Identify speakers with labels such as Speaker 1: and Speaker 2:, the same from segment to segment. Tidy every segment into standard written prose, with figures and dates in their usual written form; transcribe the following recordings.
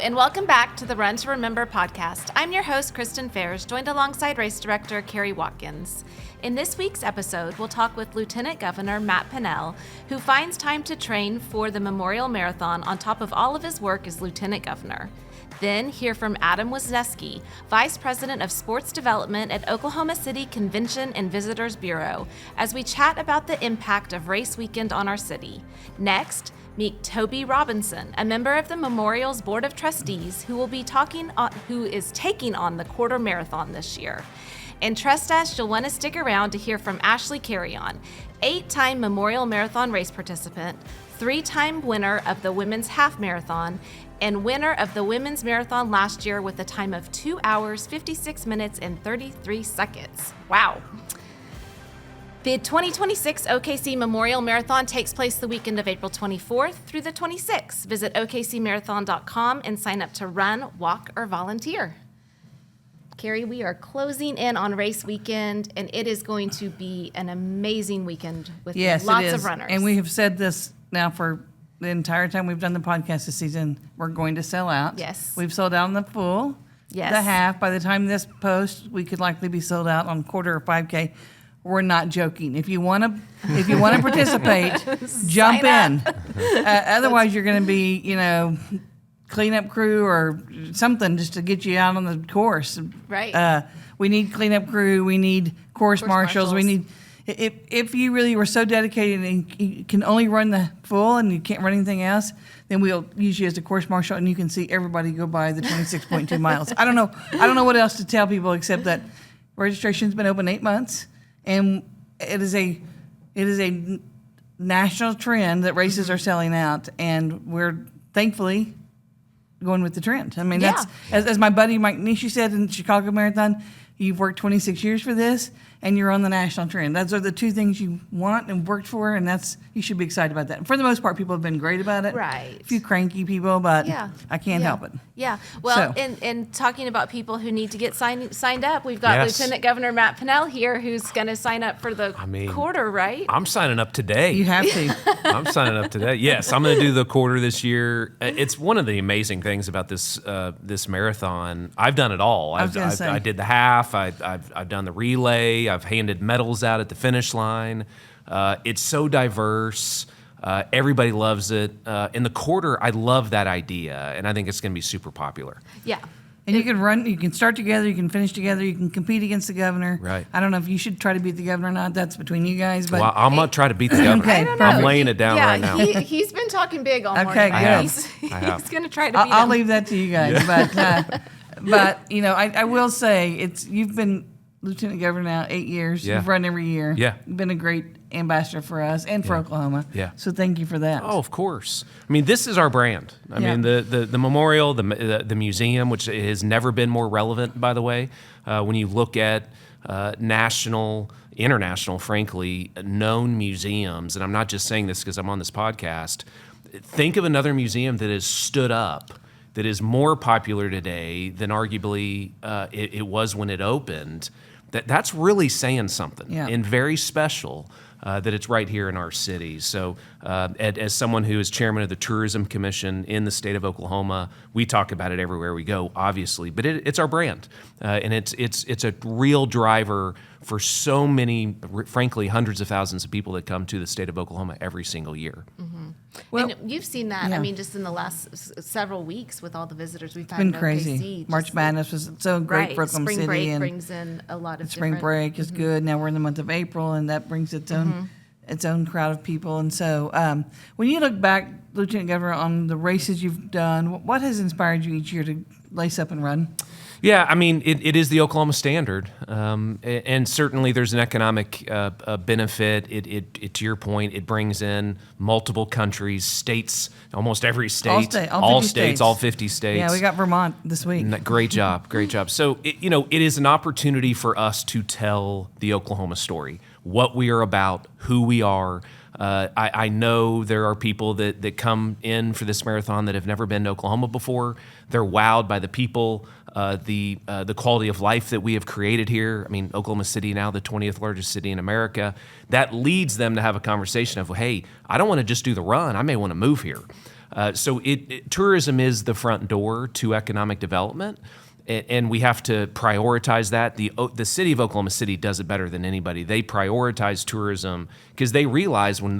Speaker 1: and welcome back to the Run to Remember podcast. I'm your host, Kristen Fairs, joined alongside race director Carrie Watkins. In this week's episode, we'll talk with Lieutenant Governor Matt Pinnell, who finds time to train for the Memorial Marathon on top of all of his work as Lieutenant Governor. Then hear from Adam Wisniewski, Vice President of Sports Development at Oklahoma City Convention and Visitors Bureau, as we chat about the impact of race weekend on our city. Next, meet Toby Robinson, a member of the Memorial's Board of Trustees who is taking on the quarter marathon this year. And trust us, you'll want to stick around to hear from Ashley Carreon, 8-time Memorial Marathon race participant, 3-time winner of the women's half marathon, and winner of the women's marathon last year with a time of 2 hours, 56 minutes, and 33 seconds. Wow. The 2026 OKC Memorial Marathon takes place the weekend of April 24th through the 26th. Visit okcmarathon.com and sign up to run, walk, or volunteer. Carrie, we are closing in on race weekend, and it is going to be an amazing weekend with lots of runners.
Speaker 2: And we have said this now for the entire time we've done the podcast this season. We're going to sell out.
Speaker 1: Yes.
Speaker 2: We've sold out on the full, the half. By the time this post, we could likely be sold out on quarter or 5K. We're not joking. If you want to participate, jump in. Otherwise, you're going to be, cleanup crew or something just to get you out on the course.
Speaker 1: Right.
Speaker 2: We need cleanup crew. We need course marshals. We need. If you really were so dedicated and you can only run the full and you can't run anything else, then we'll use you as a course marshal and you can see everybody go by the 26.2 miles. I don't know what else to tell people except that registration's been open 8 months. And it is a national trend that races are selling out, and we're thankfully going with the trend. I mean, that's as my buddy Mike Nishi said in the Chicago Marathon, you've worked 26 years for this, and you're on the national trend. Those are the two things you want and worked for, and you should be excited about that. And for the most part, people have been great about it.
Speaker 1: Right.
Speaker 2: A few cranky people, but I can't help it.
Speaker 1: Yeah. Well, and talking about people who need to get signed up, we've got Lieutenant Governor Matt Pinnell here, who's going to sign up for the quarter, right?
Speaker 3: I'm signing up today.
Speaker 2: You have to.
Speaker 3: I'm signing up today. Yes, I'm going to do the quarter this year. It's one of the amazing things about this marathon. I've done it all. I did the half. I've done the relay. I've handed medals out at the finish line. It's so diverse. Everybody loves it. In the quarter, I love that idea, and I think it's going to be super popular.
Speaker 1: Yeah.
Speaker 2: And you can start together, you can finish together, you can compete against the governor.
Speaker 3: Right.
Speaker 2: I don't know if you should try to beat the governor or not. That's between you guys. But
Speaker 3: well, I'm going to try to beat the governor.
Speaker 2: Okay,
Speaker 3: I'm laying it down right now.
Speaker 1: He's been talking big all morning.
Speaker 2: Okay, good.
Speaker 1: He's going to try to beat him.
Speaker 2: I'll leave that to you guys. Yeah. But I will say, you've been Lieutenant Governor now 8 years.
Speaker 3: Yeah.
Speaker 2: You've run every year.
Speaker 3: Yeah.
Speaker 2: You've been a great ambassador for us and for Oklahoma.
Speaker 3: Yeah.
Speaker 2: So thank you for that.
Speaker 3: Oh, of course. I mean, this is our brand. I mean, the memorial, the museum, which has never been more relevant, by the way. When you look at national, international, frankly, known museums, and I'm not just saying this because I'm on this podcast, think of another museum that has stood up, that is more popular today than arguably it was when it opened. That's really saying something and very special that it's right here in our city. So as someone who is chairman of the Tourism Commission in the state of Oklahoma, we talk about it everywhere we go, obviously, but it's our brand. And it's a real driver for so many, frankly, hundreds of thousands of people that come to the state of Oklahoma every single year.
Speaker 1: Mm-hmm. Well, and you've seen that, I mean, just in the last several weeks with all the visitors we've had.
Speaker 2: It's been crazy. March Madness was so great for Oklahoma City.
Speaker 1: Spring break
Speaker 2: and
Speaker 1: brings in a lot of
Speaker 2: spring break is good. Now we're in the month of April, and that brings its own crowd of people. And so when you look back, Lieutenant Governor, on the races you've done, what has inspired you each year to lace up and run?
Speaker 3: Yeah, I mean, it is the Oklahoma standard, and certainly there's an economic benefit. It to your point, it brings in multiple countries, states, almost every state, all states, all 50 states.
Speaker 2: Yeah, we got Vermont this week.
Speaker 3: Great job, great job. So, it is an opportunity for us to tell the Oklahoma story, what we are about, who we are. I know there are people that come in for this marathon that have never been to Oklahoma before. They're wowed by the people, the quality of life that we have created here. I mean, Oklahoma City now the 20th largest city in America. That leads them to have a conversation of, hey, I don't want to just do the run. I may want to move here. So tourism is the front door to economic development. And we have to prioritize that. The city of Oklahoma City does it better than anybody. They prioritize tourism because they realize when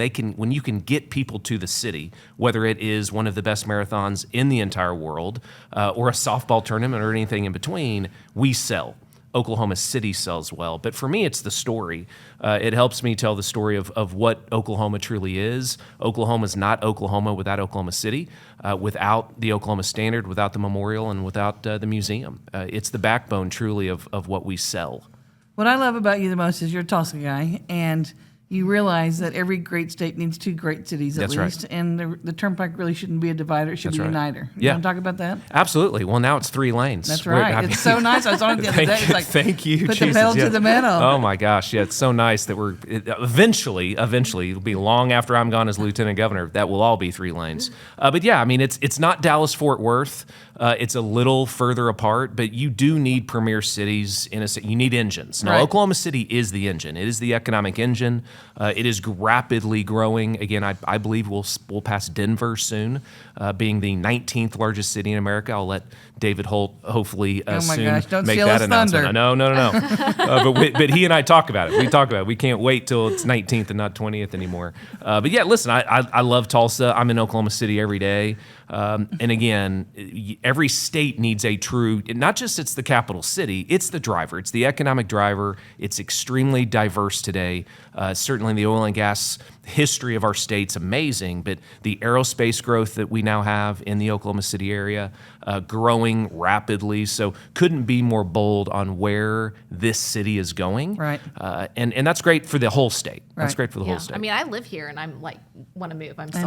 Speaker 3: you can get people to the city, whether it is one of the best marathons in the entire world or a softball tournament or anything in between, we sell. Oklahoma City sells well. But for me, it's the story. It helps me tell the story of what Oklahoma truly is. Oklahoma's not Oklahoma without Oklahoma City, without the Oklahoma Standard, without the memorial, and without the museum. It's the backbone truly of what we sell.
Speaker 2: What I love about you the most is you're a Tulsa guy, and you realize that every great state needs two great cities at least, right. And the turnpike really shouldn't be a divider; it should be a uniter. You want to talk about that?
Speaker 3: Absolutely. Well, now it's 3 lanes.
Speaker 2: That's right. It's so nice. I was on it the other day. It's like,
Speaker 3: thank you.
Speaker 2: Put the pedal to the metal.
Speaker 3: Oh my gosh, yeah, it's so nice that eventually, it'll be long after I'm gone as lieutenant governor. That will all be 3 lanes. But yeah, I mean, it's not Dallas-Fort Worth. It's a little further apart, but you do need premier cities in a city. You need engines. Now, Oklahoma City is the engine. It is the economic engine. It is rapidly growing. Again, I believe we'll pass Denver soon, being the 19th largest city in America. I'll let David Holt hopefully soon make that announcement. No. But he and I talk about it. We talk about it. We can't wait till it's 19th and not 20th anymore. But yeah, listen, I love Tulsa. I'm in Oklahoma City every day. And again, every state needs a true, not just it's the capital city, it's the driver. It's the economic driver. It's extremely diverse today. Certainly the oil and gas history of our state's amazing, but the aerospace growth that we now have in the Oklahoma City area, growing rapidly. So couldn't be more bold on where this city is going.
Speaker 2: Right.
Speaker 3: And that's great for the whole state. That's great for the whole state.
Speaker 1: I mean, I live here and I'm like, want to move. I'm so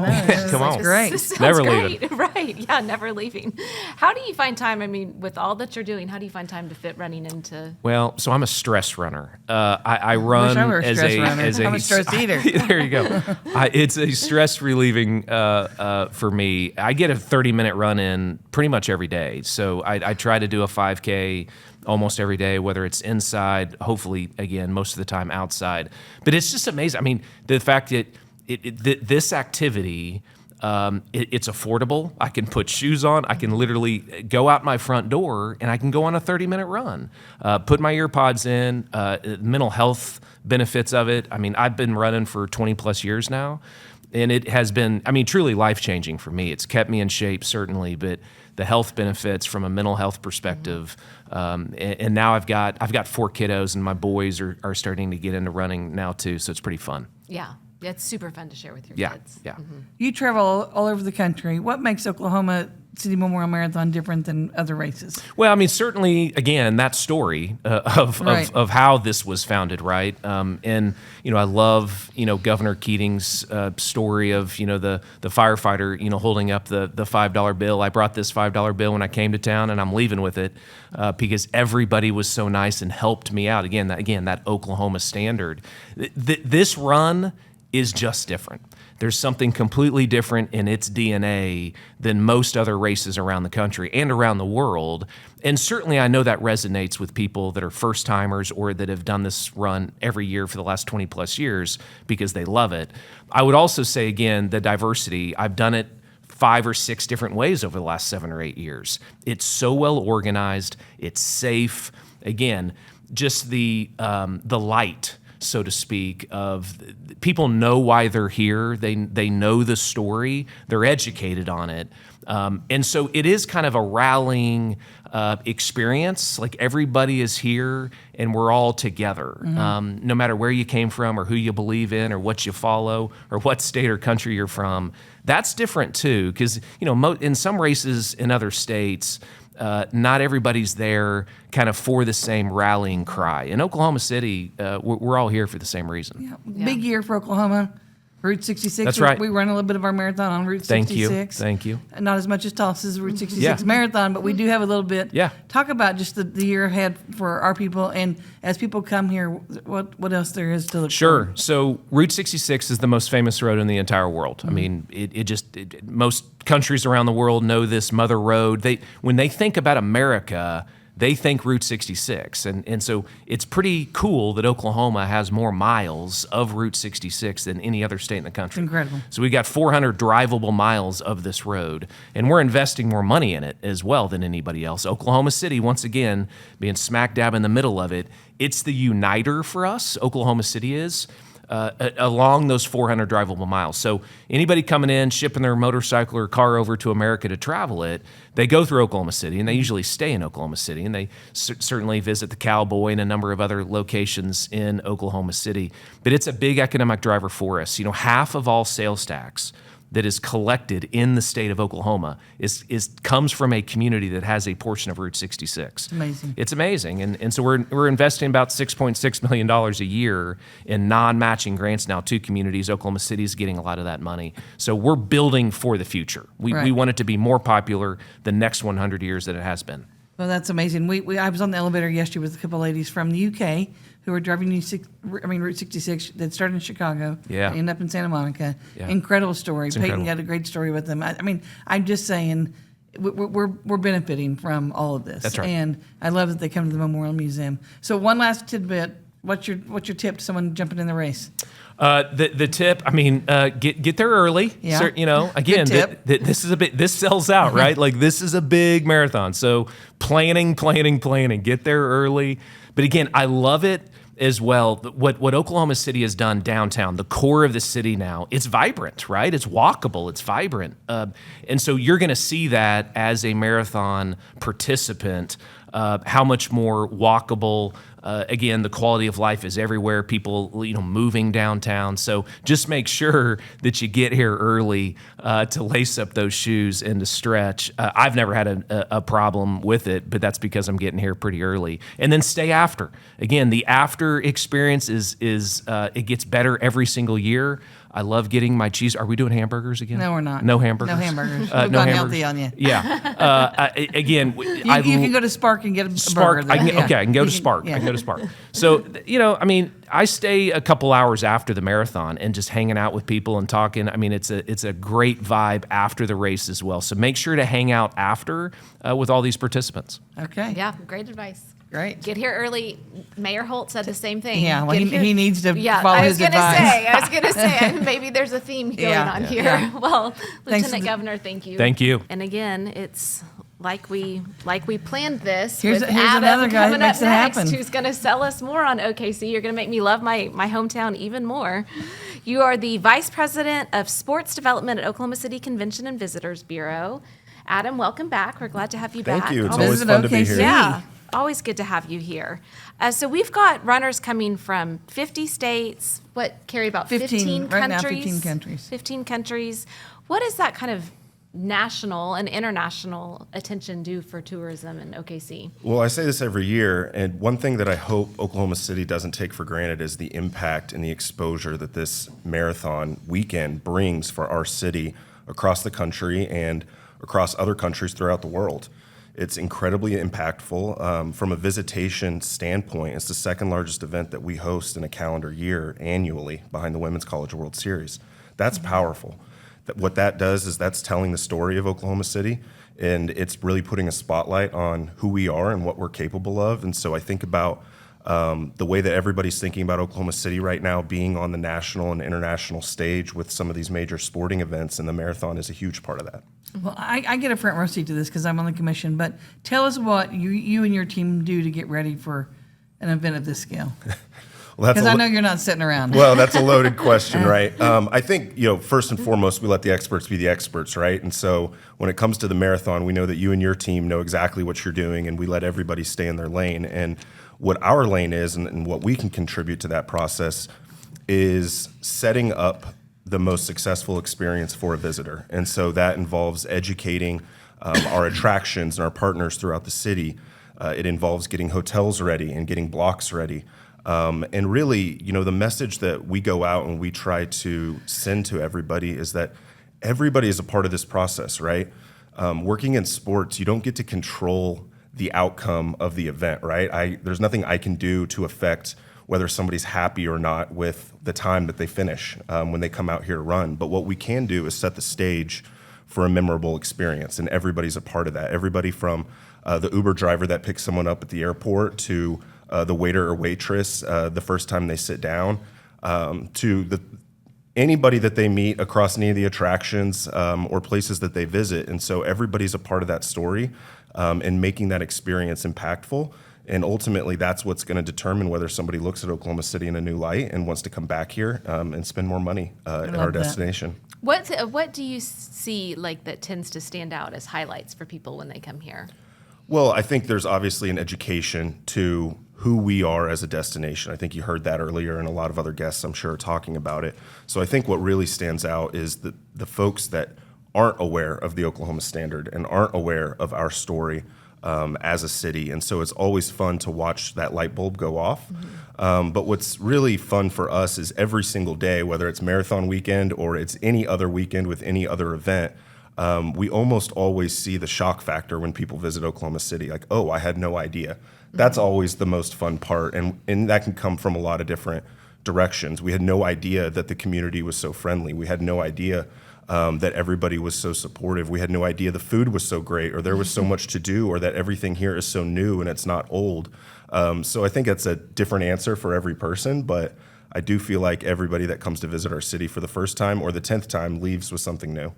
Speaker 3: Come on.
Speaker 2: Great.
Speaker 1: This sounds
Speaker 3: Never
Speaker 1: great.
Speaker 3: leaving.
Speaker 1: Right. Yeah, never leaving. How do you find time? I mean, with all that you're doing, how do you find time to fit running into?
Speaker 3: Well, so I'm a stress runner. I run as
Speaker 2: I'm a stress eater.
Speaker 3: There you go. It's a stress relieving for me. I get a 30-minute run in pretty much every day. So I try to do a 5K almost every day, whether it's inside, hopefully, again, most of the time outside. But it's just amazing. I mean, the fact that this activity, it's affordable. I can put shoes on. I can literally go out my front door and I can go on a 30-minute run. Put my ear pods in. Mental health benefits of it. I mean, I've been running for 20 plus years now, and it has been, I mean, truly life-changing for me. It's kept me in shape, certainly, but the health benefits from a mental health perspective. And now I've got 4 kiddos, and my boys are starting to get into running now too, so it's pretty fun.
Speaker 1: Yeah. It's super fun to share with your kids.
Speaker 3: Yeah.
Speaker 1: Mm-hmm.
Speaker 2: You travel all over the country. What makes Oklahoma City Memorial Marathon different than other races?
Speaker 3: Well, I mean, certainly, again, that story of how this was founded, right? And, I love, Governor Keating's story of, the firefighter, holding up the $5 bill. I brought this $5 bill when I came to town, and I'm leaving with it because everybody was so nice and helped me out. Again, that Oklahoma standard. This run is just different. There's something completely different in its DNA than most other races around the country and around the world. And certainly I know that resonates with people that are first timers or that have done this run every year for the last 20 plus years because they love it. I would also say, again, the diversity. I've done it 5 or 6 different ways over the last 7 or 8 years. It's so well organized. It's safe. Again, just the light, so to speak, of people know why they're here. They know the story. They're educated on it. And so it is kind of a rallying experience. Like everybody is here and we're all together. Mm-hmm. No matter where you came from or who you believe in or what you follow or what state or country you're from. That's different too, because in some races in other states, not everybody's there kind of for the same rallying cry. In Oklahoma City, we're all here for the same reason.
Speaker 2: Yeah. Big year for Oklahoma. Route 66.
Speaker 3: That's right.
Speaker 2: We run a little bit of our marathon on Route 66.
Speaker 3: Thank you.
Speaker 2: Not as much as Tulsa's Route 66 marathon, but we do have a little bit.
Speaker 3: Yeah.
Speaker 2: Talk about just the year ahead for our people, and as people come here, what else there is to look for.
Speaker 3: Sure. So Route 66 is the most famous road in the entire world. Mm-hmm. I mean, most countries around the world know this mother road. When they think about America, they think Route 66. And so it's pretty cool that Oklahoma has more miles of Route 66 than any other state in the country.
Speaker 2: Incredible.
Speaker 3: So we got 400 drivable miles of this road, and we're investing more money in it as well than anybody else. Oklahoma City, once again, being smack dab in the middle of it, it's the uniter for us, Oklahoma City is. Along those 400 drivable miles. So anybody coming in, shipping their motorcycle or car over to America to travel it, they go through Oklahoma City, and they usually stay in Oklahoma City, and they certainly visit the Cowboy and a number of other locations in Oklahoma City. But it's a big economic driver for us. Half of all sales tax that is collected in the state of Oklahoma comes from a community that has a portion of Route 66.
Speaker 2: Amazing.
Speaker 3: It's amazing. And so we're investing about $6.6 million a year in non-matching grants now to communities. Oklahoma City is getting a lot of that money. So we're building for the future. We want it to be more popular the next 100 years than it has been.
Speaker 2: Well, that's amazing. I was on the elevator yesterday with a couple of ladies from the UK who were driving Route 66 that started in Chicago.
Speaker 3: Yeah.
Speaker 2: Ended up in Santa Monica.
Speaker 3: Yeah.
Speaker 2: Incredible story.
Speaker 3: It's
Speaker 2: Peyton
Speaker 3: incredible.
Speaker 2: got a great story with them. I'm just saying we're benefiting from all of this.
Speaker 3: That's right.
Speaker 2: And I love that they come to the Memorial Museum. So one last tidbit. What's your tip to someone jumping in the race?
Speaker 3: The tip, get there early.
Speaker 2: Yeah.
Speaker 3: So, again,
Speaker 2: Good tip.
Speaker 3: this sells out, right? Like, this is a big marathon. So planning, get there early. But again, I love it as well. What Oklahoma City has done downtown, the core of the city now, it's vibrant, right? It's walkable, it's vibrant. And so you're going to see that as a marathon participant, how much more walkable. Again, the quality of life is everywhere. People, moving downtown. So just make sure that you get here early to lace up those shoes and to stretch. I've never had a problem with it, but that's because I'm getting here pretty early. And then stay after. Again, the after experience is it gets better every single year. I love getting my cheese. Are we doing hamburgers again?
Speaker 2: No, we're not.
Speaker 3: No hamburgers?
Speaker 2: No hamburgers. We've
Speaker 3: no
Speaker 2: gone
Speaker 3: hamburgers.
Speaker 2: healthy on you.
Speaker 3: Yeah. Again,
Speaker 2: You can go to Spark and get a
Speaker 3: Spark.
Speaker 2: burger.
Speaker 3: I can go to Spark.
Speaker 2: Yeah.
Speaker 3: I can go to Spark. So, I stay a couple hours after the marathon and just hanging out with people and talking. It's a great vibe after the race as well. So make sure to hang out after with all these participants.
Speaker 2: Okay.
Speaker 1: Yeah, great advice.
Speaker 2: Great.
Speaker 1: Get here early. Mayor Holt said the same thing.
Speaker 2: Yeah, well,
Speaker 1: Get
Speaker 2: he
Speaker 1: here-
Speaker 2: needs to
Speaker 1: Yeah,
Speaker 2: follow
Speaker 1: I
Speaker 2: his
Speaker 1: was gonna
Speaker 2: advice.
Speaker 1: I was going to say, maybe there's a theme going on here.
Speaker 2: Yeah.
Speaker 1: Well,
Speaker 2: Thanks
Speaker 1: Lieutenant
Speaker 2: for the-
Speaker 1: Governor, thank you.
Speaker 3: Thank you.
Speaker 1: And again, it's like we planned this.
Speaker 2: Here's
Speaker 1: with
Speaker 2: here's
Speaker 1: Adam
Speaker 2: another guy that
Speaker 1: coming
Speaker 2: makes
Speaker 1: up
Speaker 2: it
Speaker 1: next,
Speaker 2: happen.
Speaker 1: who's going to sell us more on OKC. You're going to make me love my hometown even more. You are the Vice President of Sports Development at Oklahoma City Convention and Visitors Bureau. Adam, welcome back. We're glad to have you back.
Speaker 4: Thank you. It's
Speaker 2: Always
Speaker 4: always
Speaker 2: visit
Speaker 4: fun to be
Speaker 2: OKC.
Speaker 4: here.
Speaker 1: Yeah, always good to have you here. So we've got runners coming from 50 states. What, Carrie, about 15 countries?
Speaker 2: Right now, 15 countries.
Speaker 1: 15 countries. What does that kind of national and international attention do for tourism in OKC?
Speaker 4: Well, I say this every year, and one thing that I hope Oklahoma City doesn't take for granted is the impact and the exposure that this marathon weekend brings for our city across the country and across other countries throughout the world. It's incredibly impactful. From a visitation standpoint, it's the second largest event that we host in a calendar year annually behind the Women's College World Series. That's powerful. What that does is that's telling the story of Oklahoma City, and it's really putting a spotlight on who we are and what we're capable of. And so I think about the way that everybody's thinking about Oklahoma City right now being on the national and international stage with some of these major sporting events, and the marathon is a huge part of that.
Speaker 2: Well, I get a front row seat to this because I'm on the commission, but tell us what you and your team do to get ready for an event of this scale.
Speaker 4: Well,
Speaker 2: Because I know you're not sitting around.
Speaker 4: Well, that's a loaded question, right? I think, first and foremost, we let the experts be the experts, right? And so when it comes to the marathon, we know that you and your team know exactly what you're doing, and we let everybody stay in their lane. And what our lane is and what we can contribute to that process is setting up the most successful experience for a visitor. And so that involves educating our attractions and our partners throughout the city. It involves getting hotels ready and getting blocks ready. And really, the message that we go out and we try to send to everybody is that everybody is a part of this process, right? Working in sports, you don't get to control the outcome of the event, right? There's nothing I can do to affect whether somebody's happy or not with the time that they finish when they come out here to run. But what we can do is set the stage for a memorable experience, and everybody's a part of that. Everybody from the Uber driver that picks someone up at the airport, to the waiter or waitress the first time they sit down, to anybody that they meet across any of the attractions or places that they visit. And so everybody's a part of that story and making that experience impactful. And ultimately, that's what's going to determine whether somebody looks at Oklahoma City in a new light and wants to come back here and spend more money at our destination.
Speaker 1: What do you see like that tends to stand out as highlights for people when they come here?
Speaker 4: Well, I think there's obviously an education to who we are as a destination. I think you heard that earlier, and a lot of other guests, I'm sure, are talking about it. So I think what really stands out is the folks that aren't aware of the Oklahoma Standard and aren't aware of our story as a city. And so it's always fun to watch that light bulb go off. But what's really fun for us is every single day, whether it's marathon weekend or it's any other weekend with any other event, we almost always see the shock factor when people visit Oklahoma City. Like, oh, I had no idea. That's always the most fun part. And that can come from a lot of different directions. We had no idea that the community was so friendly. We had no idea that everybody was so supportive. We had no idea the food was so great, or there was so much to do, or that everything here is so new and it's not old. So I think that's a different answer for every person, but I do feel like everybody that comes to visit our city for the first time or the 10th time leaves with something new.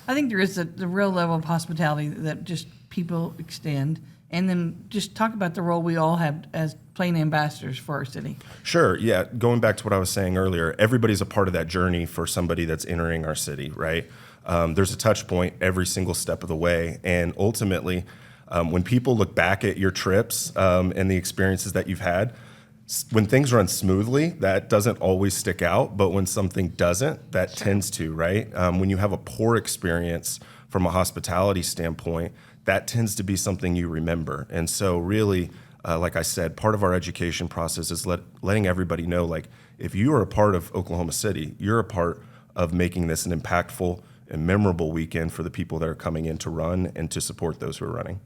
Speaker 2: I think there is the real level of hospitality that just people extend, and then just talk about the role we all have as plain ambassadors for our city.
Speaker 4: Sure, yeah. Going back to what I was saying earlier, everybody's a part of that journey for somebody that's entering our city, right? There's a touch point every single step of the way, and ultimately, when people look back at your trips and the experiences that you've had, when things run smoothly, that doesn't always stick out, but when something doesn't, that tends to, right? When you have a poor experience from a hospitality standpoint, that tends to be something you remember. And so really, like I said, part of our education process is letting everybody know, like, if you are a part of Oklahoma City, you're a part of making this an impactful and memorable weekend for the people that are coming in to run and to support those who are running.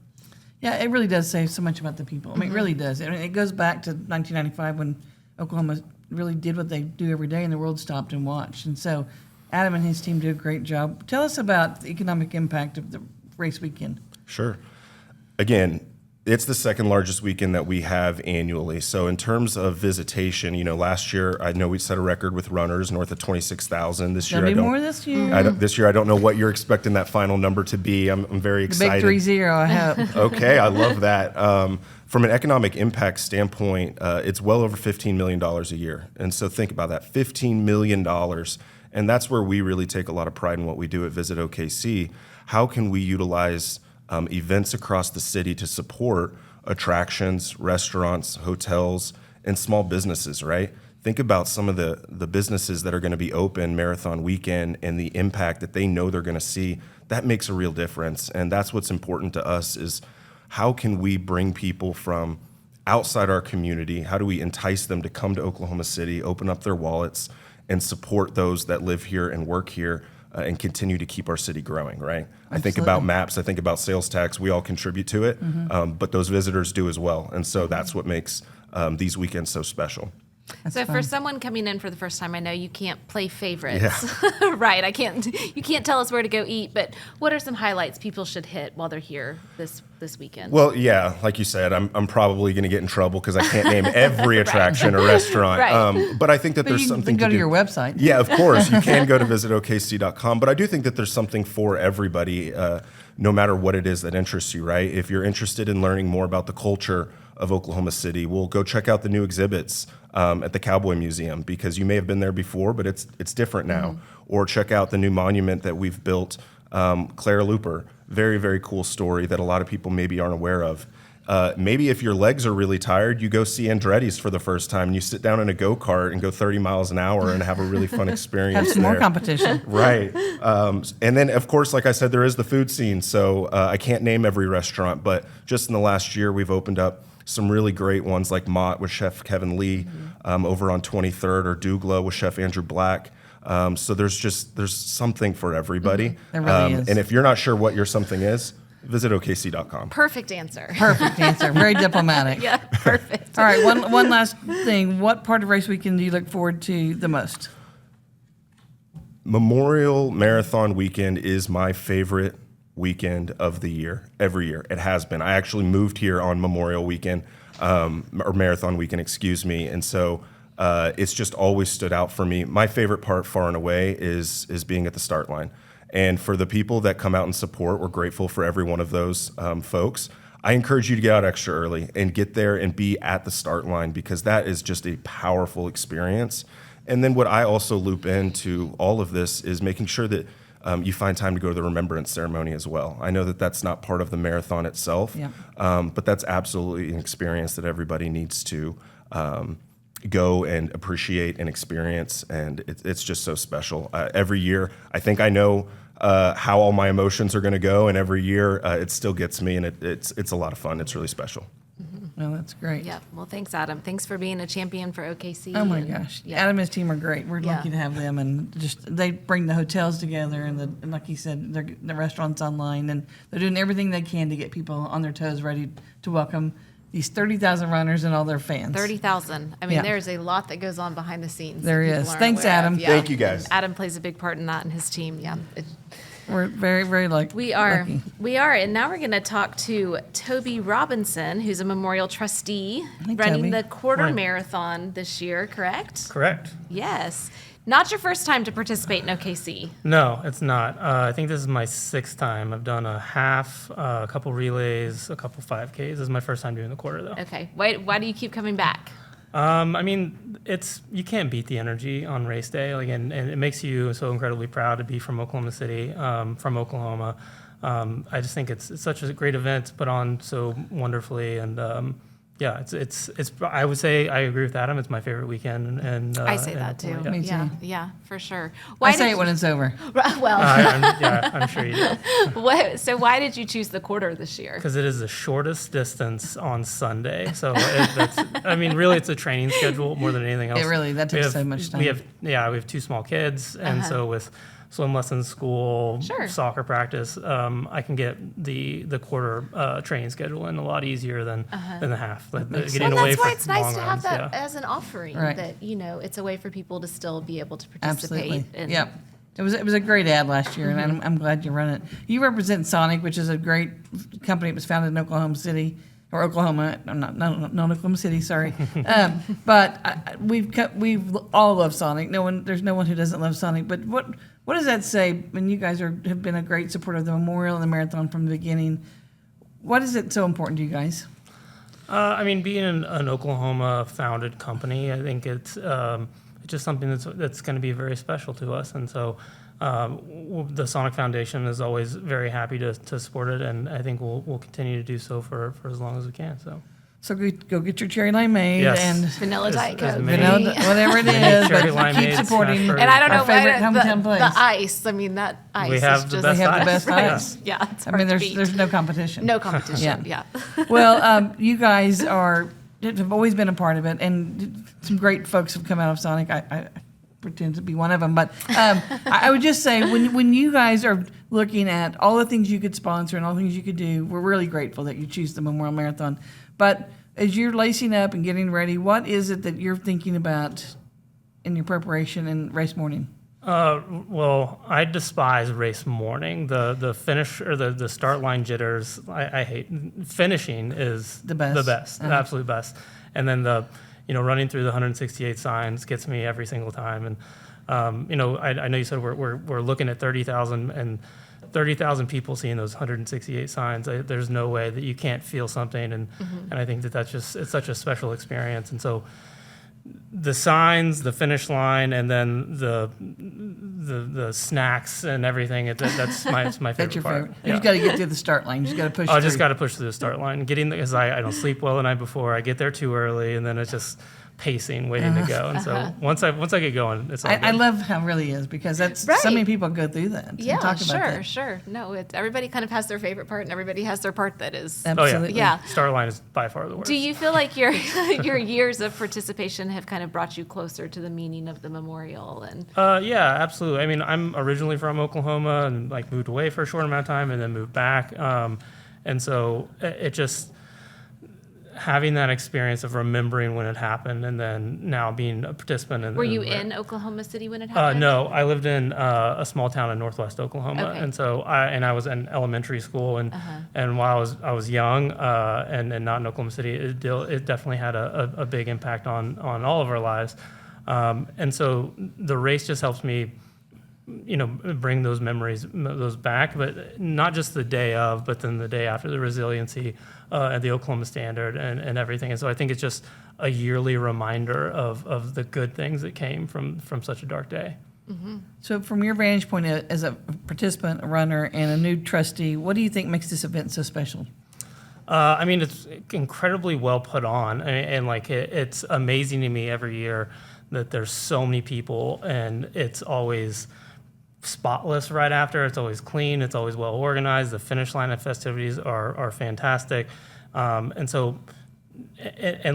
Speaker 2: Yeah, it really does say so much about the people. I mean, it really does. I mean, it goes back to 1995 when Oklahoma really did what they do every day and the world stopped and watched. And so Adam and his team do a great job. Tell us about the economic impact of the race weekend.
Speaker 4: Sure. Again, it's the second largest weekend that we have annually. So in terms of visitation, last year, I know we set a record with runners north of 26,000. This year,
Speaker 2: more this year?
Speaker 4: This year, I don't know what you're expecting that final number to be. I'm very excited.
Speaker 2: The big 3-0, I hope.
Speaker 4: Okay, I love that. From an economic impact standpoint, it's well over $15 million a year. And so think about that, $15 million. And that's where we really take a lot of pride in what we do at Visit OKC. How can we utilize events across the city to support attractions, restaurants, hotels, and small businesses, right? Think about some of the businesses that are going to be open marathon weekend and the impact that they know they're going to see. That makes a real difference. And that's what's important to us is how can we bring people from outside our community? How do we entice them to come to Oklahoma City, open up their wallets, and support those that live here and work here and continue to keep our city growing, right? I think about maps, I think about sales tax, we all contribute to it, but those visitors do as well. And so that's what makes these weekends so special.
Speaker 1: That's so fun. For someone coming in for the first time, I know you can't play favorites, right? You can't tell us where to go eat, but what are some highlights people should hit while they're here this weekend?
Speaker 4: Well, yeah, like you said, I'm probably going to get in trouble because I can't name every attraction or restaurant.
Speaker 1: Right.
Speaker 4: But I think that there's something
Speaker 2: to
Speaker 4: do.
Speaker 2: Your website.
Speaker 4: Yeah, of course. You can go to visitokc.com, but I do think that there's something for everybody, no matter what it is that interests you, right? If you're interested in learning more about the culture of Oklahoma City, we'll go check out the new exhibits at the Cowboy Museum, because you may have been there before, but it's different now. Or check out the new monument that we've built, Clara Looper. Very, very cool story that a lot of people maybe aren't aware of. Maybe if your legs are really tired, you go see Andretti's for the first time and you sit down in a go-kart and go 30 miles an hour and have a really fun experience.
Speaker 2: Have some more competition.
Speaker 4: Right. And then, of course, like I said, there is the food scene. So I can't name every restaurant, but just in the last year, we've opened up some really great ones like Mott with Chef Kevin Lee over on 23rd, or Douglas with Chef Andrew Black. So there's something for everybody.
Speaker 2: There really is.
Speaker 4: And if you're not sure what your something is, visit okc.com.
Speaker 1: Perfect answer.
Speaker 2: Perfect answer. Very diplomatic.
Speaker 1: Yeah, perfect.
Speaker 2: All right, one last thing. What part of race weekend do you look forward to the most?
Speaker 4: Memorial Marathon weekend is my favorite weekend of the year, every year. It has been. I actually moved here on Memorial Weekend, or Marathon Weekend, excuse me. And so it's just always stood out for me. My favorite part, far and away, is being at the start line. And for the people that come out and support, we're grateful for every one of those folks. I encourage you to get out extra early and get there and be at the start line, because that is just a powerful experience. And then what I also loop into all of this is making sure that you find time to go to the remembrance ceremony as well. I know that that's not part of the marathon itself, but that's absolutely an experience that everybody needs to go and appreciate and experience, and it's just so special. Every year, I think I know how all my emotions are going to go, and every year it still gets me, and it's a lot of fun. It's really special.
Speaker 2: Well, that's great.
Speaker 1: Yeah. Well, thanks, Adam. Thanks for being a champion for OKC.
Speaker 2: Oh my gosh, Adam and his team are great. We're lucky to have them, and just they bring the hotels together, and like you said, the restaurants online, and they're doing everything they can to get people on their toes, ready to welcome these 30,000 runners and all their fans.
Speaker 1: 30,000. I mean, there's a lot that goes on behind the scenes.
Speaker 2: There
Speaker 1: that
Speaker 2: is.
Speaker 1: people aren't
Speaker 2: Thanks,
Speaker 1: aware of.
Speaker 2: Adam.
Speaker 1: Yeah.
Speaker 4: Thank you, guys.
Speaker 1: And Adam plays a big part in that and his team. Yeah.
Speaker 2: We're very, very lucky.
Speaker 1: We are.
Speaker 2: Lucky.
Speaker 1: We are. And now we're going to talk to Toby Robinson, who's a memorial trustee,
Speaker 2: Hi,
Speaker 1: running
Speaker 2: Toby.
Speaker 1: the quarter
Speaker 5: Morning.
Speaker 1: marathon this year, correct?
Speaker 5: Correct.
Speaker 1: Yes. Not your first time to participate in OKC.
Speaker 5: No, it's not. I think this is my 6th time. I've done a half, a couple relays, a couple 5Ks. This is my first time doing the quarter, though.
Speaker 1: Okay. Why do you keep coming back?
Speaker 5: I mean, you can't beat the energy on race day, and it makes you so incredibly proud to be from Oklahoma City, from Oklahoma. I just think it's such a great event, put on so wonderfully, and it's. I would say I agree with Adam. It's my favorite weekend, and
Speaker 1: I say that too.
Speaker 5: Yeah.
Speaker 2: Me too.
Speaker 1: Yeah, for sure.
Speaker 2: I say it when it's over.
Speaker 1: Well,
Speaker 5: I'm sure you do.
Speaker 1: so why did you choose the quarter this year?
Speaker 5: Because it is the shortest distance on Sunday. So really, it's a training schedule more than anything else.
Speaker 2: That takes so much time.
Speaker 5: We have 2 small kids, and so with swim lessons, school, soccer practice, I can get the quarter training schedule in a lot easier than the half.
Speaker 1: That's why it's nice to have that as an offering.
Speaker 2: Right.
Speaker 1: That it's a way for people to still be able to participate.
Speaker 2: Absolutely. Yep. It was a great ad last year, and I'm glad you run it. You represent Sonic, which is a great company. It was founded in Oklahoma City. Or Oklahoma, not Oklahoma City, sorry. But we've all love Sonic. There's no one who doesn't love Sonic. But what does that say when you guys have been a great supporter of the Memorial and the Marathon from the beginning? What is it so important to you guys?
Speaker 5: Being an Oklahoma-founded company, I think it's just something that's going to be very special to us, and so. The Sonic Foundation is always very happy to support it, and I think we'll continue to do so for as long as we can.
Speaker 2: So go get your cherry limeade and
Speaker 1: vanilla Diet Coke,
Speaker 2: vanilla, whatever it is,
Speaker 5: cherry
Speaker 2: but keep
Speaker 5: limeade,
Speaker 2: supporting.
Speaker 5: smash burger.
Speaker 1: And I don't know
Speaker 2: Our favorite
Speaker 1: why
Speaker 2: hometown place.
Speaker 1: the ice. I mean, that ice
Speaker 5: We have
Speaker 1: is
Speaker 5: the
Speaker 1: just
Speaker 5: best
Speaker 2: We have the
Speaker 5: ice.
Speaker 2: best ice.
Speaker 1: Yeah, it's hard to
Speaker 2: there's
Speaker 1: beat.
Speaker 2: no competition.
Speaker 1: No competition. Yeah.
Speaker 2: Well, you guys have always been a part of it, and some great folks have come out of Sonic. I pretend to be one of them, but I would just say when you guys are looking at all the things you could sponsor and all the things you could do, we're really grateful that you choose the Memorial Marathon. But as you're lacing up and getting ready, what is it that you're thinking about in your preparation and race morning?
Speaker 5: Well, I despise race morning. The finish or the start line jitters, I hate. Finishing is
Speaker 2: The best.
Speaker 5: the absolute best. And then running through the 168 signs gets me every single time. And I know you said we're looking at 30,000 and 30,000 people seeing those 168 signs. There's no way that you can't feel something, and I think it's such a special experience. And so the signs, the finish line, and then the snacks and everything. That's my favorite
Speaker 2: That's your
Speaker 5: part.
Speaker 2: favorite. You just got to get through the start line. You just got to push.
Speaker 5: I just
Speaker 2: through.
Speaker 5: got to push through the start line. Because I don't sleep well the night before. I get there too early, and then it's just pacing, waiting to go. And so once I get going, it's all
Speaker 2: I
Speaker 5: good.
Speaker 2: love how it really is, because that's
Speaker 1: Right.
Speaker 2: so many people go through that. and
Speaker 1: Yeah,
Speaker 2: talk about that.
Speaker 1: sure. No, everybody kind of has their favorite part, and everybody has their part that is.
Speaker 2: Absolutely.
Speaker 1: Yeah.
Speaker 5: Start line is by far the worst.
Speaker 1: Do you feel like your your years of participation have kind of brought you closer to the meaning of the memorial? And
Speaker 5: Yeah, absolutely. I mean, I'm originally from Oklahoma and moved away for a short amount of time and then moved back. And so it just, having that experience of remembering when it happened, and then now being a participant.
Speaker 1: Were you in Oklahoma City when it happened?
Speaker 5: No, I lived in a small town in northwest Oklahoma,
Speaker 1: Okay.
Speaker 5: and so I was in elementary school, and while I was young and not in Oklahoma City, it definitely had a big impact on all of our lives, and so the race just helps me, bring those memories, those back, but not just the day of, but then the day after, the resiliency at the Oklahoma Standard and everything. And so I think it's just a yearly reminder of the good things that came from such a dark day.
Speaker 1: Mm-hmm.
Speaker 2: So from your vantage point as a participant, a runner, and a new trustee, what do you think makes this event so special?
Speaker 5: It's incredibly well put on, and it's amazing to me every year that there's so many people, and it's always spotless right after. It's always clean. It's always well organized. The finish line of festivities are fantastic. And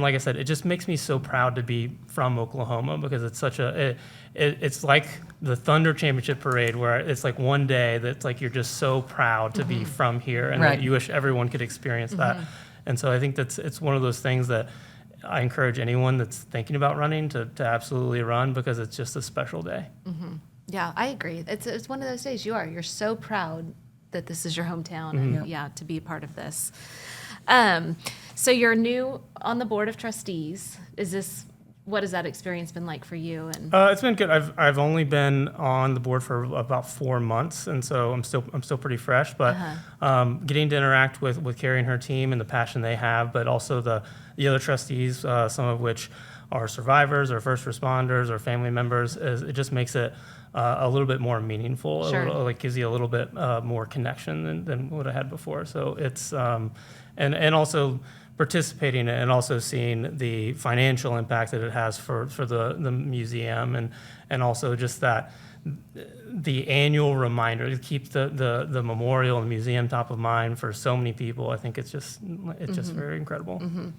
Speaker 5: like I said, it just makes me so proud to be from Oklahoma, because it's such it's like the Thunder Championship Parade, where it's like one day that's like you're just so proud to be from here, and that you wish everyone could experience that. And so I think it's one of those things that I encourage anyone that's thinking about running to absolutely run, because it's just a special day.
Speaker 1: Mm-hmm. Yeah, I agree. It's one of those days you're so proud that this is your hometown, and to be a part of this. So you're new on the board of trustees. What has that experience been like for you? And
Speaker 5: it's been good. I've only been on the board for about 4 months, and so I'm still pretty fresh. But getting to interact with Carrie and her team and the passion they have, but also the other trustees, some of which are survivors or first responders or family members, it just makes it a little bit more meaningful.
Speaker 1: Sure.
Speaker 5: Gives you a little bit more connection than what I had before. So it's and also participating and also seeing the financial impact that it has for the museum, and also just that the annual reminder to keep the memorial and the museum top of mind for so many people. I think it's just very incredible.
Speaker 1: Mm-hmm.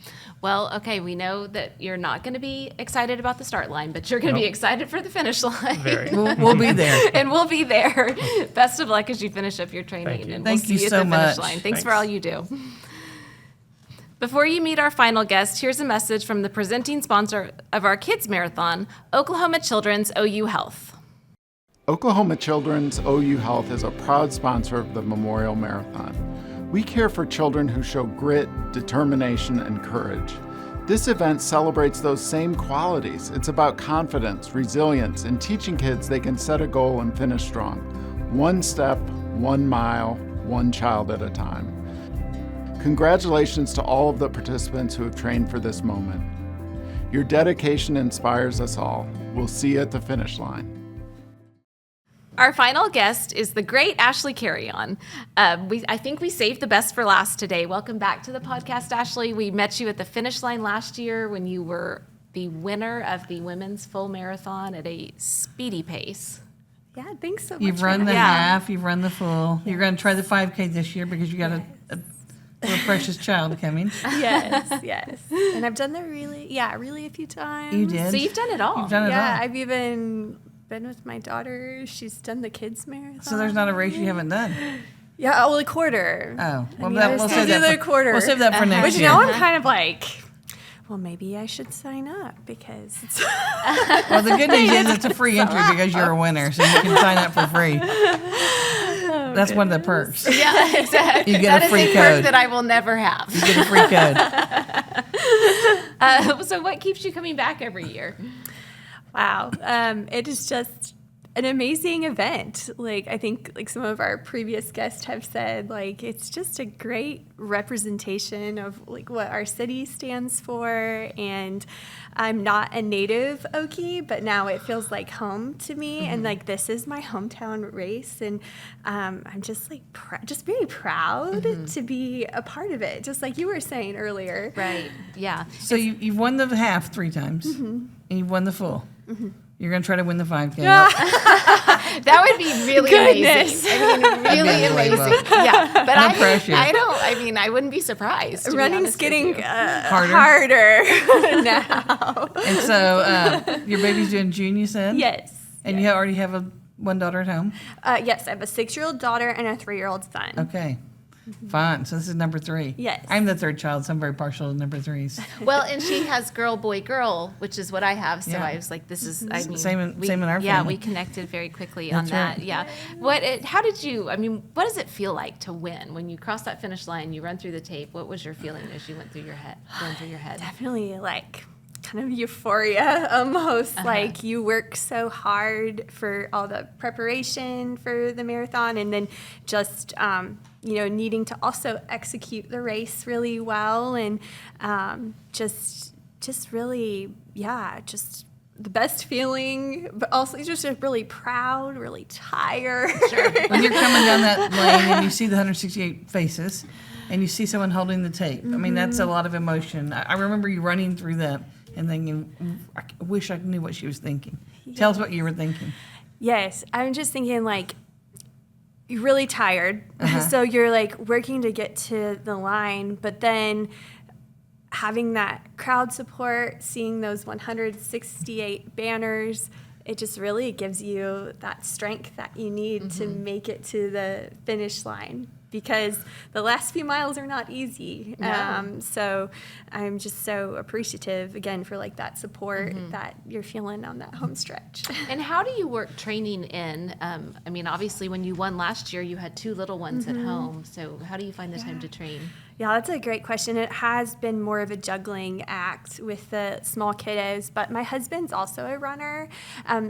Speaker 1: Well, okay, we know that you're not going to be excited about the start line, but you're going to be excited for the finish line.
Speaker 5: Very.
Speaker 2: We'll be there.
Speaker 1: And we'll be there. Best of luck as you finish up your training.
Speaker 5: Thank you.
Speaker 1: And
Speaker 2: Thank
Speaker 1: we'll
Speaker 2: you
Speaker 1: see you
Speaker 2: so
Speaker 1: at the finish
Speaker 2: much.
Speaker 1: line. Thanks for all you do. Before you meet our final guest, here's a message from the presenting sponsor of our Kids Marathon, Oklahoma Children's OU Health.
Speaker 6: Oklahoma Children's OU Health is a proud sponsor of the Memorial Marathon. We care for children who show grit, determination, and courage. This event celebrates those same qualities. It's about confidence, resilience, and teaching kids they can set a goal and finish strong. 1 step, 1 mile, 1 child at a time. Congratulations to all of the participants who have trained for this moment. Your dedication inspires us all. We'll see you at the finish line.
Speaker 1: Our final guest is the great Ashley Carreon. I think we saved the best for last today. Welcome back to the podcast, Ashley. We met you at the finish line last year when you were the winner of the women's full marathon at a speedy pace.
Speaker 7: Yeah, thanks so much.
Speaker 2: You've run the half, you've run the full. You're going to try the 5K this year because you got a little precious child coming.
Speaker 7: Yes. And I've done the really a few times.
Speaker 2: You did.
Speaker 1: So you've done it all.
Speaker 2: You've done it all.
Speaker 7: I've even been with my daughter. She's done the kids marathon.
Speaker 2: So there's not a race you haven't done.
Speaker 7: Yeah, a quarter.
Speaker 2: Oh, well,
Speaker 7: we'll save that for quarter.
Speaker 2: We'll save that for next
Speaker 7: Which
Speaker 2: year.
Speaker 7: now I'm kind of like, well, maybe I should sign up because it's
Speaker 2: Well, the good news is it's a free entry because you're a winner, so you can sign up for free. That's one of the perks.
Speaker 1: Yeah, exactly.
Speaker 2: You get a free
Speaker 1: perk
Speaker 2: code.
Speaker 1: that I will never have.
Speaker 2: You get a free code.
Speaker 1: So what keeps you coming back every year?
Speaker 7: wow. It is just an amazing event. I think some of our previous guests have said, it's just a great representation of what our city stands for. And I'm not a native Okie, but now it feels like home to me. Mm-hmm. And this is my hometown race. And I'm just just very proud to be a part of it. Just like you were saying earlier.
Speaker 1: Right. Yeah.
Speaker 2: So you've won the half 3 times, and you've won the full. You're going to try to win the 5K.
Speaker 1: That would be really amazing. I mean, really amazing. Yeah, but I wouldn't be surprised.
Speaker 7: Running's getting harder now.
Speaker 2: And so your baby's doing June, you said?
Speaker 7: Yes.
Speaker 2: And you already have one daughter at home?
Speaker 7: Yes, I have a 6-year-old daughter and a 3-year-old son.
Speaker 2: Okay. Fun. So this is number 3.
Speaker 7: Yes.
Speaker 2: I'm the third child, so I'm very partial to number 3s.
Speaker 1: Well, and she has girl, boy, girl, which is what I have. So
Speaker 2: Yeah.
Speaker 1: I was like, this is, I mean,
Speaker 2: Same in our
Speaker 1: Yeah,
Speaker 2: family.
Speaker 1: we connected very quickly
Speaker 2: That's
Speaker 1: on that.
Speaker 2: right.
Speaker 1: Yeah. How did you, I mean, what does it feel like to win? When you cross that finish line, you run through the tape, what was your feeling as you went through your head, going through your head?
Speaker 7: Definitely like kind of euphoria almost. Like you work so hard for all the preparation for the marathon, and then just needing to also execute the race really well, and just really just the best feeling, but also just really proud, really tired.
Speaker 2: When you're coming down that lane and you see the 168 faces and you see someone holding the tape, I mean, that's a lot of emotion. I remember you running through that and thinking, I wish I knew what she was thinking. Tell us what you were thinking.
Speaker 7: Yes, I'm just thinking like, you're really tired. So you're like working to get to the line, but then having that crowd support, seeing those 168 banners, it just really gives you that strength that you need to make it to the finish line, because the last few miles are not easy.
Speaker 1: No.
Speaker 7: So I'm just so appreciative again for like that support that you're feeling on that home stretch.
Speaker 1: And how do you work training in? I mean, obviously, when you won last year, you had 2 little ones at home. So how do you find the time to train?
Speaker 7: Yeah, that's a great question. It has been more of a juggling act with the small kiddos, but my husband's also a runner,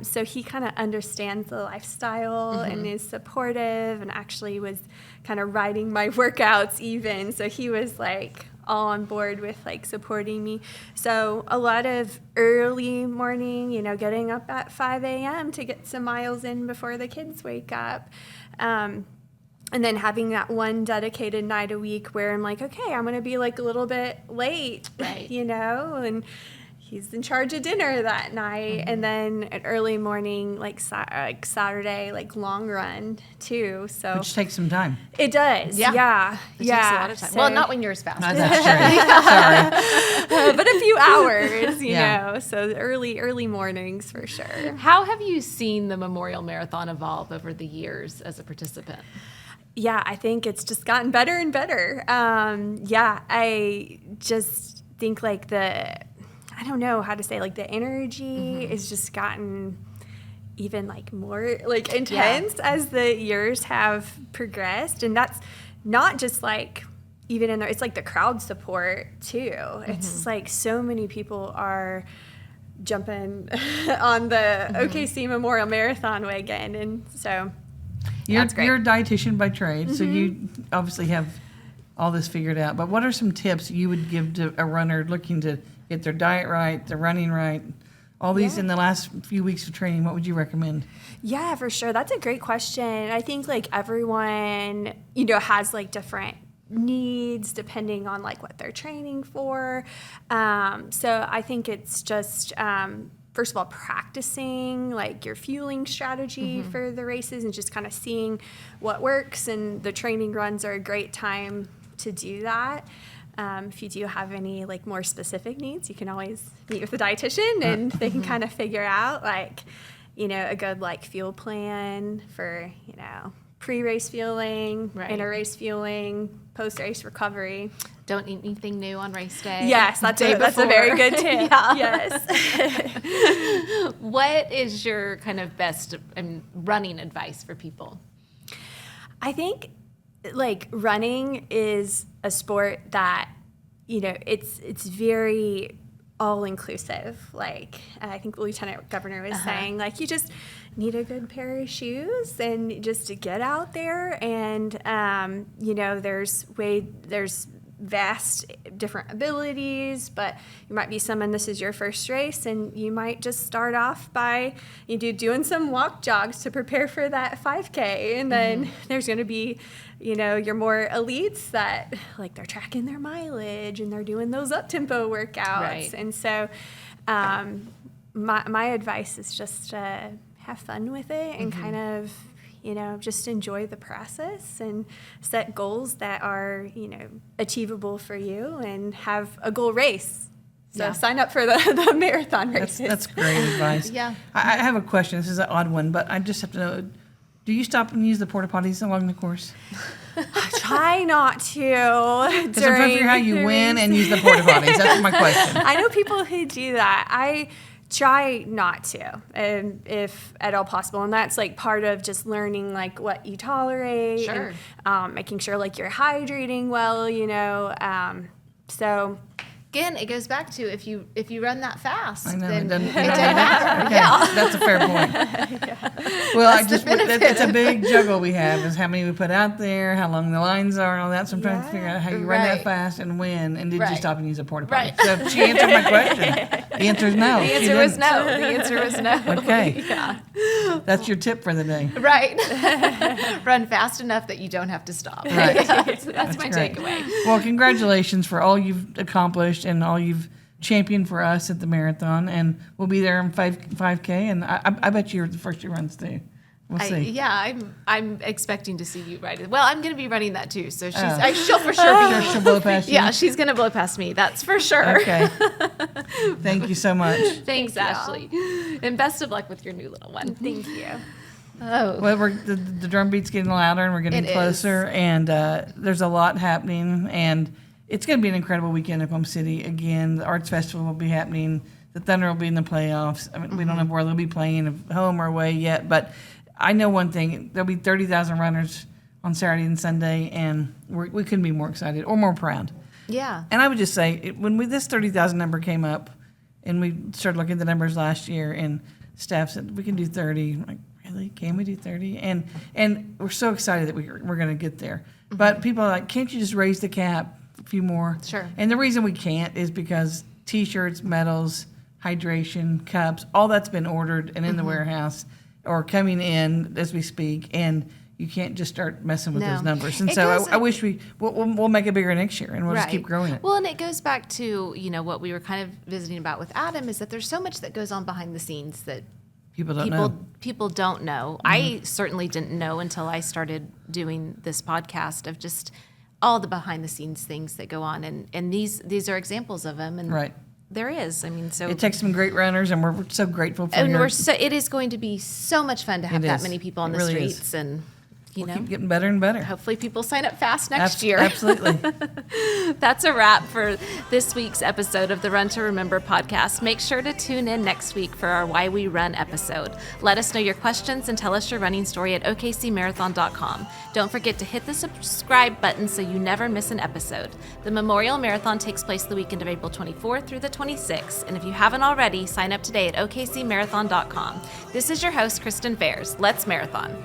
Speaker 7: so he kind of understands the lifestyle and is supportive, and actually was kind of writing my workouts even. So he was like all on board with like supporting me. So a lot of early morning, getting up at 5 a.m. to get some miles in before the kids wake up. And then having that one dedicated night a week where I'm like, okay, I'm going to be like a little bit late,
Speaker 1: Right.
Speaker 7: And he's in charge of dinner that night. And then an early morning, like Saturday, like long run too. So
Speaker 2: Which takes some time.
Speaker 7: it does.
Speaker 1: Yeah.
Speaker 7: Yeah.
Speaker 1: It takes a lot of time.
Speaker 7: So-
Speaker 1: Well, not when you're as fast.
Speaker 2: That's true. Sorry.
Speaker 7: but a few hours, you
Speaker 2: Yeah.
Speaker 7: know. So the early mornings for sure.
Speaker 1: How have you seen the Memorial Marathon evolve over the years as a participant?
Speaker 7: Yeah, I think it's just gotten better and better. I just think like I don't know how to say, like the energy is just gotten even like more like intense as the years have progressed. And that's not just like even in there, it's like the crowd support too. It's just like so many people are jumping on the OKC Memorial Marathon wagon. And so
Speaker 2: You're
Speaker 7: that's great.
Speaker 2: a dietitian by trade, so you obviously have all this figured out. But what are some tips you would give to a runner looking to get their diet right, their running right, all these in the last few weeks of training? What would you recommend?
Speaker 7: Yeah, for sure. That's a great question. I think like everyone, has like different needs depending on like what they're training for. So I think it's just, first of all, practicing like your fueling strategy for the races and just kind of seeing what works. And the training runs are a great time to do that. If you do have any like more specific needs, you can always meet with a dietitian and they can kind of figure out like, a good like fuel plan for, pre-race fueling,
Speaker 1: Right.
Speaker 7: inter-race fueling, post-race recovery.
Speaker 1: Don't eat anything new on race day.
Speaker 7: Yes, that's
Speaker 1: Day
Speaker 7: a very
Speaker 1: before.
Speaker 7: good tip.
Speaker 1: Yeah.
Speaker 7: Yes.
Speaker 1: What is your kind of best running advice for people?
Speaker 7: I think like running is a sport that, it's very all inclusive. Like I think the Lieutenant Governor was saying, like you just need a good pair of shoes and just to get out there. And, there's vast different abilities, but you might be someone, this is your first race, and you might just start off by doing some walk jogs to prepare for that 5K. And then there's going to be, your more elites that like they're tracking their mileage and they're doing those up-tempo workouts.
Speaker 1: Right.
Speaker 7: And so my advice is just to have fun with it and kind of, just enjoy the process and set goals that are, achievable for you and have a goal race. So
Speaker 1: Yeah.
Speaker 7: sign up for the marathon races.
Speaker 2: That's great advice.
Speaker 1: Yeah.
Speaker 2: I have a question. This is an odd one, but I just have to know, Do you stop and use the porta potties along the course?
Speaker 7: I try not to.
Speaker 2: Because I'm trying to figure how you win and use the porta potties. That's my question.
Speaker 7: I know people who do that. I try not to, if at all possible, and that's like part of just learning like what you tolerate,
Speaker 1: Sure.
Speaker 7: and making sure like you're hydrating well, so.
Speaker 1: Again, it goes back to if you run that fast,
Speaker 2: I know,
Speaker 1: then
Speaker 2: it doesn't
Speaker 1: it doesn't matter.
Speaker 2: Okay,
Speaker 1: Yeah.
Speaker 2: that's a fair point. Well, it's a big juggle we have, is how many we put out there, how long the lines are, and all that. So I'm trying to figure out how you run that
Speaker 1: Right.
Speaker 2: fast and when, and did you
Speaker 1: Right.
Speaker 2: stop and use a porta potty?
Speaker 1: Right.
Speaker 2: So she answered my question. The answer is no.
Speaker 1: The
Speaker 2: she
Speaker 1: answer was
Speaker 2: didn't.
Speaker 1: no. The answer was no.
Speaker 2: Okay.
Speaker 1: Yeah.
Speaker 2: That's your tip for the day.
Speaker 1: Right. Run fast enough that you don't have to stop.
Speaker 2: Right.
Speaker 1: That's my
Speaker 2: great.
Speaker 1: takeaway.
Speaker 2: Well, congratulations for all you've accomplished and all you've championed for us at the marathon, and we'll be there in 5K, and I bet you're the first who runs too. We'll see.
Speaker 1: I'm expecting to see you ride it. Well, I'm going to be running that too, so she'll for sure be.
Speaker 2: She'll blow past you.
Speaker 1: Yeah, she's going to blow past me. That's for sure.
Speaker 2: Okay. Thank you so much.
Speaker 1: Thanks, Ashley, and best of luck with your new little one.
Speaker 7: Thank you.
Speaker 1: Oh,
Speaker 2: Well, the drum beat's getting louder, and we're getting
Speaker 1: It
Speaker 2: closer, and there's a lot happening, and it's going to be an incredible weekend at Oklahoma City. Again, the Arts Festival will be happening. The Thunder will be in the playoffs. I mean, we don't know where they'll be playing, home or away yet, but I know one thing. There'll be 30,000 runners on Saturday and Sunday, and we couldn't be more excited or more proud.
Speaker 1: yeah.
Speaker 2: And I would just say, when this 30,000 number came up, and we started looking at the numbers last year, and staff said, we can do 30. I'm like, really? Can we do 30? And we're so excited that we're going to get there. But people are like, can't you just raise the cap a few more?
Speaker 1: Sure.
Speaker 2: And the reason we can't is because T-shirts, medals, hydration, cups, all that's been ordered and in the warehouse or coming in as we speak, and you can't just start messing with
Speaker 1: No.
Speaker 2: those numbers. And
Speaker 1: It
Speaker 2: so
Speaker 1: goes-
Speaker 2: I wish we'll make it bigger next year, and we'll just keep growing it.
Speaker 1: Well, and it goes back to, what we were kind of visiting about with Adam, is that there's so much that goes on behind the scenes that
Speaker 2: People don't know.
Speaker 1: people don't know. I certainly didn't know until I started doing this podcast of just all the behind the scenes things that go on, and these are examples of them. And
Speaker 2: Right.
Speaker 1: there is. I mean, so
Speaker 2: It takes some great runners, and we're so grateful for
Speaker 1: and
Speaker 2: your.
Speaker 1: it is going to be so much fun to have
Speaker 2: It
Speaker 1: that
Speaker 2: is.
Speaker 1: many people on
Speaker 2: It
Speaker 1: the
Speaker 2: really is.
Speaker 1: streets, and
Speaker 2: Keep getting better and better.
Speaker 1: hopefully people sign up fast next year.
Speaker 2: Absolutely.
Speaker 1: That's a wrap for this week's episode of the Run to Remember podcast. Make sure to tune in next week for our Why We Run episode. Let us know your questions and tell us your running story at okcmarathon.com. Don't forget to hit the subscribe button so you never miss an episode. The Memorial Marathon takes place the weekend of April 24th through the 26th, and if you haven't already, sign up today at okcmarathon.com. This is your host, Kristen Fairs. Let's marathon.